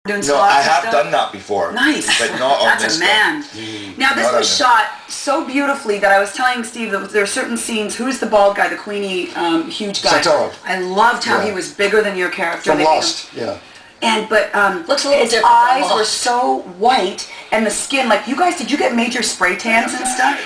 doing No, squats I and have stuff? done that before. Nice. But not on That's this a man. Now this Not was on shot so beautifully that I was telling Steve that there are certain scenes. Who's the bald guy, the Queenie, huge guy? Santoro. I loved how Yeah. he was bigger than your character. From They made him- Lost, yeah. And Looks a little his different from eyes were Lost. so white, and the skin. Like you guys, did you get major spray tans and stuff?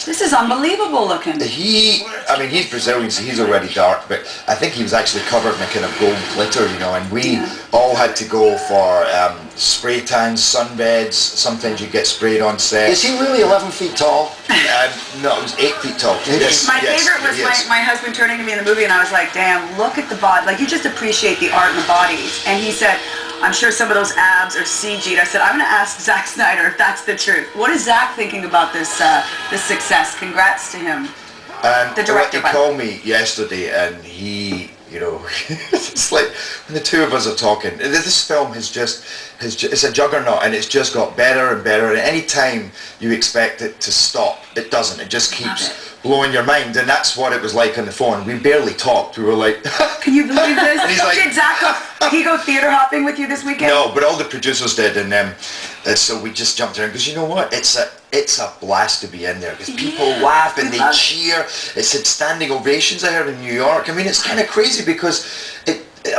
This is unbelievable looking. I mean, he's Brazilian, so he's already dark, but I think he was actually covered in a kind of gold glitter, you know, and we all had to go for spray tans, sunbeds. Sometimes you get sprayed on set. Is he really 11 feet tall? No, it was 8 feet tall. Yes, My yes, favorite was yes. my husband turning to me in the movie, and I was like, damn, look at the body. Like, you just appreciate the art in the bodies. And he said, I'm sure some of those abs are CG'd. I said, I'm going to ask Zack Snyder if that's the truth. What is Zack thinking about this this success? Congrats to him. The director, He called me yesterday, and he, you know, it's like when the two of us are talking. This film it's a juggernaut, and it's just got better and better. And any time you expect it to stop, it doesn't. It just keeps blowing your mind, and that's what it was like on the phone. We barely talked. We were like, can you believe this? And he's like, did Zack he go theater hopping with you this weekend? No, but all the producers did, and so we just jumped around because you know what? It's a blast to be in there because people laugh and they cheer. It's had standing ovations I heard in New York. I mean, it's kind of crazy because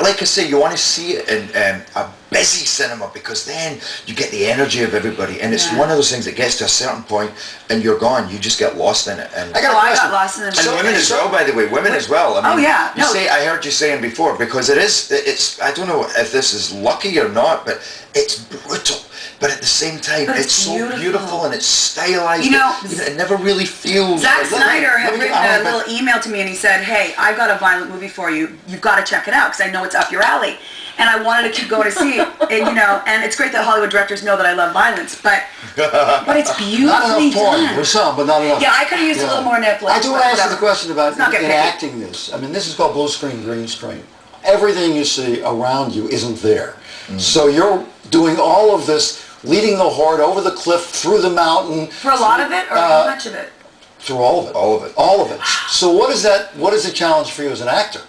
like I say, you want to see it in a busy cinema because then you get the energy of everybody, and it's one of those things that gets to a certain point and you're gone. You just get lost in it. And I got lost in it. And women as well, by the way, women as well. I mean, I heard you saying before, because it's I don't know if this is lucky or not, but it's brutal. But at the same time, it's so beautiful and it's stylized. You know, it never really feels. Zack Snyder had written a little email to me, and he said, "Hey, I've got a violent movie for you. You've got to check it out because I know it's up your alley." And I wanted to keep going to see it, and you know, and it's great that Hollywood directors know that I love violence, but it's beautifully not enough porn. done. There's some, but not enough. Yeah, I could have used a little more Netflix. I do want to ask you the question about not enacting this. I mean, this is called blue screen, green screen. Everything you see around you isn't there. So you're doing all of this, leading the horde over the cliff, through the mountain. For a lot of it, or how much of it? Through all of it. All of it. All of it. So what is that? What is the challenge for you as an actor?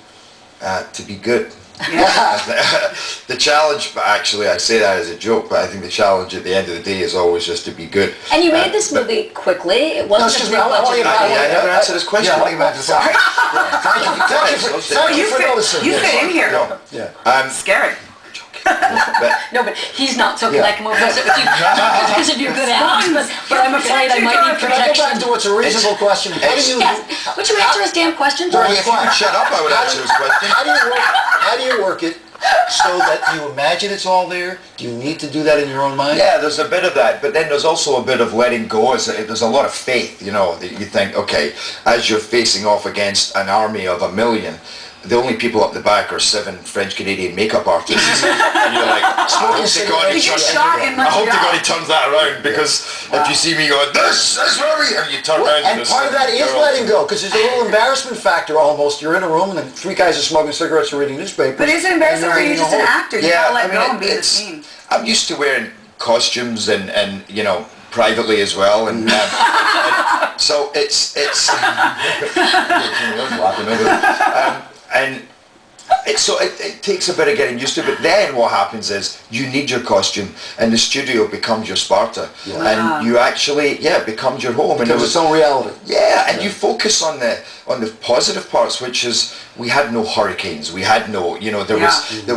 To be good. Yeah. The challenge, actually, I say that as a joke, but I think the challenge at the end of the day is always just to be good. And you made this movie quickly. It wasn't a big budget. I never answered this question. Yeah, I'll get back to Sorry. Thank you for noticing. You fit in here. No. Yeah. Scary. No, but he's not, so can I come over and sit with you? Because of your good abs, but I'm afraid I might need Can I go back protection. to what's a reasonable question? How do you... Yes. Would you answer his damn question? Well, if you would shut up, I would answer his question. How do you work it so that you imagine it's all there? Do you need to do that in your own mind? Yeah, there's a bit of that, but then there's also a bit of letting go. There's a lot of faith, you know, that you think, okay, as you're facing off against an army of 1 million, the only people up the back are 7 French-Canadian makeup artists. And you're like, I hope to God he turns that around, because if you see me going, this is where we... And you turn around and part of that is letting go, because there's a little embarrassment factor almost. You're in a room and then 3 guys are smoking cigarettes and reading newspapers. But is it embarrassing or are you just an actor? You gotta let go and be in the scene. I'm used to wearing costumes and you know, privately as well, and so it's laughing over it. And it takes a bit of getting used to, but then what happens is you need your costume, and the studio becomes your Sparta, and you actually, it becomes your home, and it was its own reality. And you focus on the positive parts, which is we had no hurricanes, we had no, you know, there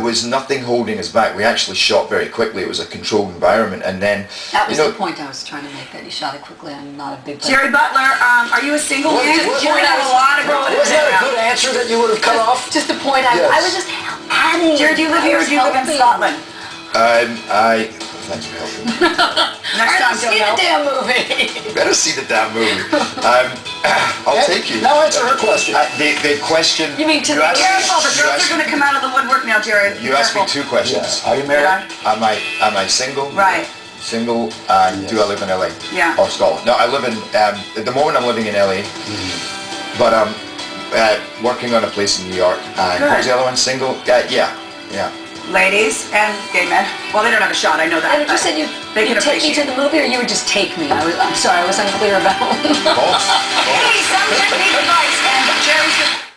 was nothing holding us back. We actually shot very quickly. It was a controlled environment, and then that was the point I was trying to make. That you shot it quickly. I'm not a big. Gerard Butler, are you a single man? Gerard has a lot of girls. Was that a good answer that you would have cut off? Just a point. I was just adding. Gerard, do you live here or do you live in Scotland? Thanks for helping. Next time, see the damn movie. Better see the damn movie. I'll take you. Now answer her question. The question. You mean to the careful? The girls are going to come out of the woodwork now, Gerard. You asked me 2 questions. Are you married? Am I single? Right. Single, and do I live in LA? Yeah. Or Scotland? No, I live in. At the moment, I'm living in LA, but I'm working on a place in New York. And what was the other one? Single? Yeah. Ladies and gay men. Well, they don't have a shot, I know that. And you said you'd take me to the movie, or you would just take me? I'm sorry, I was unclear about. Both. Hey, some technique advice, and Jerry's